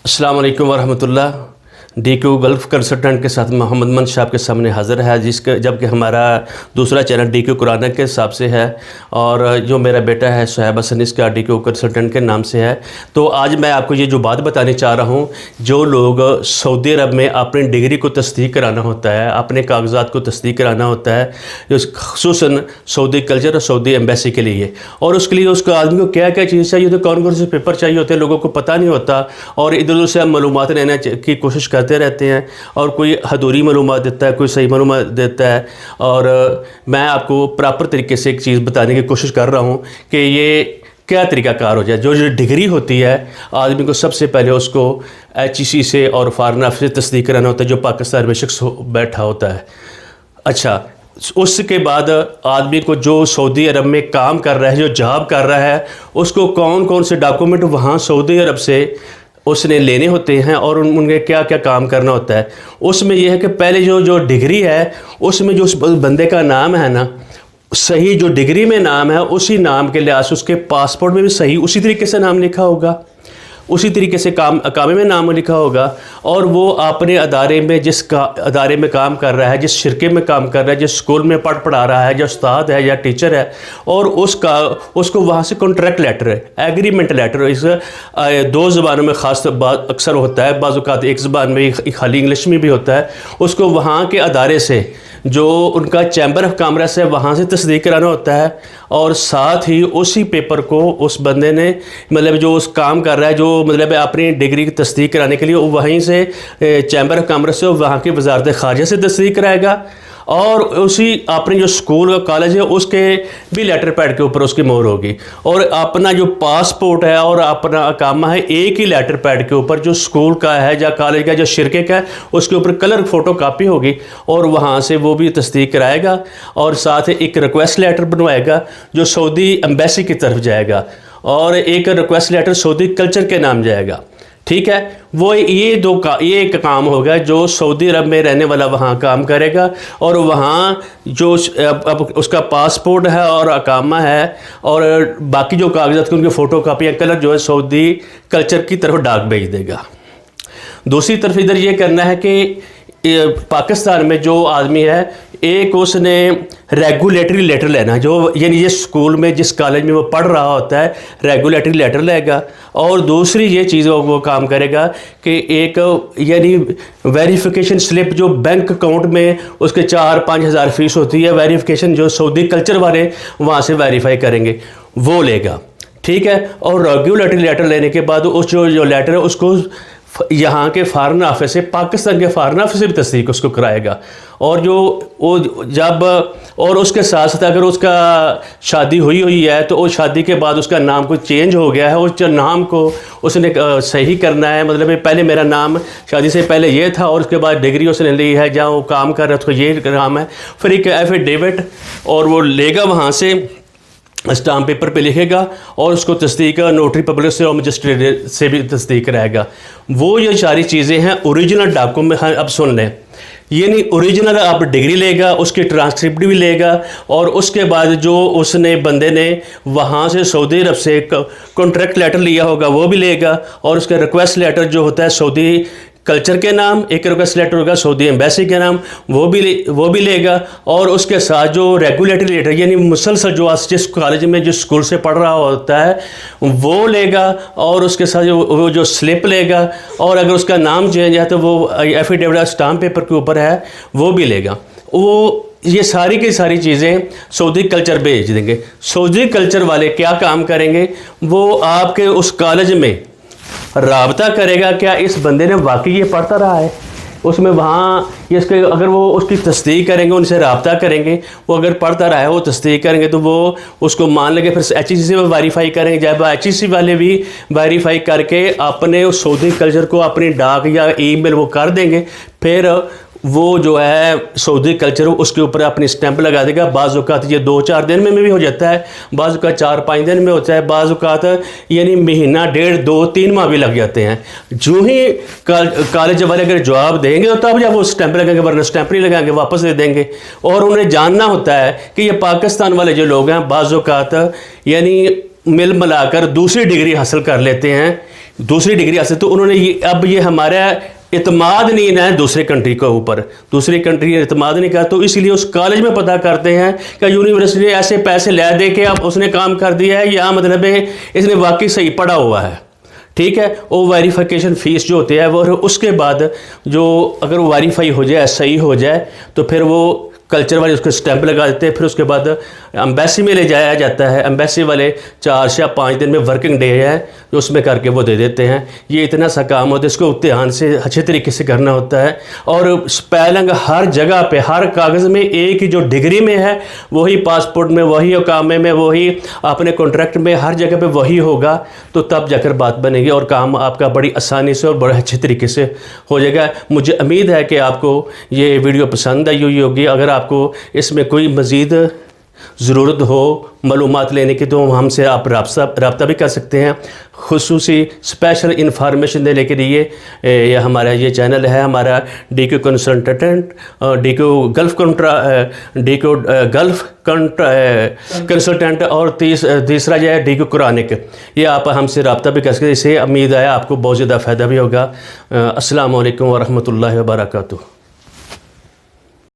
अस्सलाम वालेकुम वरहमतुल्लाह। DQ gulf consultant के साथ मोहम्मद मन साहब के सामने हाज़िर है, जबकि हमारा दूसरा चैनल DQ कुरान के हिसाब से है और जो मेरा बेटा है सुहैब हसन इसका DQ कंसल्टेंट के नाम से है। तो आज मैं आपको ये जो बात बताने चाह रहा हूँ, जो लोग सऊदी अरब में अपनी डिग्री को तस्दीक कराना होता है, अपने कागजात को तस्दीक कराना होता है, ख़ुसूसन सऊदी कल्चर और सऊदी एम्बेसी के लिए, और उसके लिए उसको आदमी को क्या क्या चीज़ चाहिए होती है, कौन कौन से पेपर चाहिए होते हैं, लोगों को पता नहीं होता और इधर उधर से मालूमात लेने की कोशिश करते रहते हैं और कोई अधूरी मालूमात देता है, कोई सही मालूमात देता है। और मैं आपको प्रॉपर तरीके से एक चीज़ बताने की कोशिश कर रहा हूँ कि ये क्या तरीक़ाकार हो जाए। जो डिग्री होती है, आदमी को सबसे पहले उसको HEC से और फॉरेन ऑफिस से तस्दीक कराना होता है, जो पाकिस्तान में शख्स बैठा होता है। अच्छा, उसके बाद आदमी को जो सऊदी अरब में काम कर रहा है, जो जॉब कर रहा है, उसको कौन कौन से डॉक्यूमेंट वहाँ सऊदी अरब से उसने लेने होते हैं और उनके क्या क्या काम करना होता है। उसमें यह है कि पहले जो डिग्री है उसमें जो उस बंदे का नाम है ना, सही जो डिग्री में नाम है उसी नाम के लिहाज से उसके पासपोर्ट में भी सही उसी तरीके से नाम लिखा होगा, उसी तरीके से कामे में नाम लिखा होगा। और वो अपने अदारे में अदारे में काम कर रहा है, जिस शिरके में काम कर रहा है, जिस स्कूल में पढ़ा रहा है, जो उस्ताद है या टीचर है, और उसको वहाँ से कॉन्ट्रैक्ट लेटर है, एग्रीमेंट लेटर, इस दो ज़बानों में ख़ास अक्सर होता है, बाज़ औक़ात एक ज़बान में खाली इंग्लिश में भी होता है। उसको वहाँ के अदारे से जो उनका चैम्बर ऑफ कॉमर्स है वहाँ से तस्दीक कराना होता है, और साथ ही उसी पेपर को उस बंदे ने मतलब जो उस काम कर रहा है, जो मतलब अपनी डिग्री की तस्दीक कराने के लिए वहीं से चैम्बर ऑफ कॉमर्स से वहाँ की वजारत ख़ारिजा से तस्दीक कराएगा, और उसी अपने जो स्कूल और कॉलेज है उसके भी लेटर पैड के ऊपर उसकी मोहर होगी। और अपना जो पासपोर्ट है और अपना अकामा है एक ही लेटर पैड के ऊपर, जो स्कूल का है या कॉलेज का, जो शिरके का है, उसके ऊपर कलर फ़ोटो कापी होगी और वहाँ से वो भी तस्दीक कराएगा। और साथ ही एक रिक्वेस्ट लेटर बनवाएगा जो सऊदी एम्बेसी की तरफ जाएगा, और एक रिक्वेस्ट लेटर सऊदी कल्चर के नाम जाएगा। ठीक है, वो ये एक काम होगा जो सऊदी अरब में रहने वाला वहाँ काम करेगा, और वहाँ जो अब उसका पासपोर्ट है और अकामा है और बाकी जो कागजात की उनकी फ़ोटो कापी कलर जो है सऊदी कल्चर की तरफ डाक भेज देगा। दूसरी तरफ इधर ये करना है कि पाकिस्तान में जो आदमी है, एक उसने रेगुलेटरी लेटर लेना है, जो यानी ये स्कूल में जिस कॉलेज में वो पढ़ रहा होता है रेगुलेटरी लेटर लेगा। और दूसरी ये चीज़ वो काम करेगा कि एक यानी वेरिफिकेशन स्लिप जो बैंक अकाउंट में उसके 4-5 हज़ार फ़ीस होती है, वेरिफिकेशन जो सऊदी कल्चर वाले वहाँ से वेरीफाई करेंगे वो लेगा। ठीक है, और रेगुलेटरी लेटर लेने के बाद उस जो लेटर है उसको यहाँ के फॉरेन ऑफिस से, पाकिस्तान के फॉरेन ऑफिस से भी तस्दीक उसको कराएगा। और जो वो जब और उसके साथ साथ अगर उसका शादी हुई है तो उस शादी के बाद उसका नाम कुछ चेंज हो गया है, उस नाम को उसने सही करना है। मतलब पहले मेरा नाम शादी से पहले ये था और उसके बाद डिग्री उसने ली है, जहाँ वो काम कर रहा है उसको ये नाम है, फिर एक एफिडेविट और वो लेगा वहाँ से, स्टाम्प पेपर पे लिखेगा और उसको तस्दीक नोटरी पब्लिक से और मजिस्ट्रेट से भी तस्दीक कराएगा। वो ये सारी चीज़ें हैं ओरिजिनल डॉक्यूमेंट। अब सुन लें, ये नहीं ओरिजिनल आप डिग्री लेगा, उसकी ट्रांसक्रिप्ट भी लेगा, और उसके बाद जो उसने बंदे ने वहाँ से सऊदी अरब से कॉन्ट्रैक्ट लेटर लिया होगा वो भी लेगा, और उसका रिक्वेस्ट लेटर जो होता है सऊदी कल्चर के नाम, एक रिक्वेस्ट लेटर होगा सऊदी एम्बेसी के नाम, वो भी लेगा। और उसके साथ जो रेगुलेटरी लेटर यानी मुसलसल जो जिस कॉलेज में जिस स्कूल से पढ़ रहा होता है वो लेगा, और उसके साथ वो जो स्लिप लेगा, और अगर उसका नाम चेंज है तो वो एफिडेविट स्टाम्प पेपर के ऊपर है वो भी लेगा। वो ये सारी की सारी चीज़ें सऊदी कल्चर भेज देंगे। सऊदी कल्चर वाले क्या काम करेंगे, वो आपके उस कॉलेज में राबता करेगा, क्या इस बंदे ने वाकई ये पढ़ता रहा है उसमें, वहाँ इसके अगर वो उसकी तस्दीक करेंगे, उनसे राबता करेंगे, वो अगर पढ़ता रहा है वो तस्दीक करेंगे तो वो उसको मान लेंगे। फिर HEC से वेरीफाई करेंगे, जब HEC वाले भी वेरीफाई करके अपने उस सऊदी कल्चर को अपनी डाक या ईमेल वो कर देंगे, फिर वो जो है सऊदी कल्चर उसके ऊपर अपनी स्टैंप लगा देगा। बाज़ औक़ात ये 2-4 दिन में भी हो जाता है, बाज़ औक़ात 4-5 दिन में होता है, बाज़ औक़ात यानी महीना 1.5-2-3 माह भी लग जाते हैं। जो ही कॉलेज वाले अगर जवाब देंगे तो तब जब वो स्टैंप लगाएंगे, वरना स्टैंप नहीं लगाएंगे, वापस दे देंगे। और उन्हें जानना होता है कि ये पाकिस्तान वाले जो लोग हैं बाज़ औक़ात यानी मिल मिलाकर दूसरी डिग्री हासिल कर लेते हैं दूसरी डिग्री हासिल, तो उन्होंने ये अब ये हमारा इतमाद नहीं है दूसरे कंट्री के ऊपर, दूसरी कंट्री ने इतमाद नहीं करा, तो इसलिए उस कॉलेज में पता करते हैं कि यूनिवर्सिटी ने ऐसे पैसे ले दे के अब उसने काम कर दिया है, या मतलब है इसने वाकई सही पढ़ा हुआ है, ठीक है। वो वेरिफिकेशन फ़ीस जो होती है वो, उसके बाद जो अगर वो वेरीफाई हो जाए, सही हो जाए, तो फिर वो कल्चर वाले उसको स्टैंप लगा देते हैं। फिर उसके बाद एम्बेसी में ले जाया जाता है, एम्बेसी वाले 4 या 5 दिन में वर्किंग डे है जो उसमें करके वो दे देते हैं। ये इतना सा काम होता है, इसको ध्यान से अच्छे तरीके से करना होता है। और स्पेलिंग हर जगह पे, हर कागज़ में एक ही जो डिग्री में है वही पासपोर्ट में, वही अकामे में, वही अपने कॉन्ट्रैक्ट में, हर जगह पे वही होगा, तो तब जाकर बात बनेगी और काम आपका बड़ी आसानी से और बड़े अच्छे तरीके से हो जाएगा। मुझे उम्मीद है कि आपको ये वीडियो पसंद आई हुई होगी। अगर आपको इसमें कोई मज़ीद ज़रूरत हो मालूमात लेने की, तो हमसे आप रब्ता भी कर सकते हैं। खुसूसी स्पेशल इंफॉर्मेशन देने के लिए ये हमारा ये चैनल है, हमारा DQ consultant, DQ gulf consultant, और तीसरा जो है DQ कुरानिक। ये आप हमसे रब्ता भी कर सकते हैं। इससे उम्मीद है आपको बहुत ज़्यादा फ़ायदा भी होगा। अस्सलाम वालेकुम व रहमतुल्लाहि व बरकातुहू।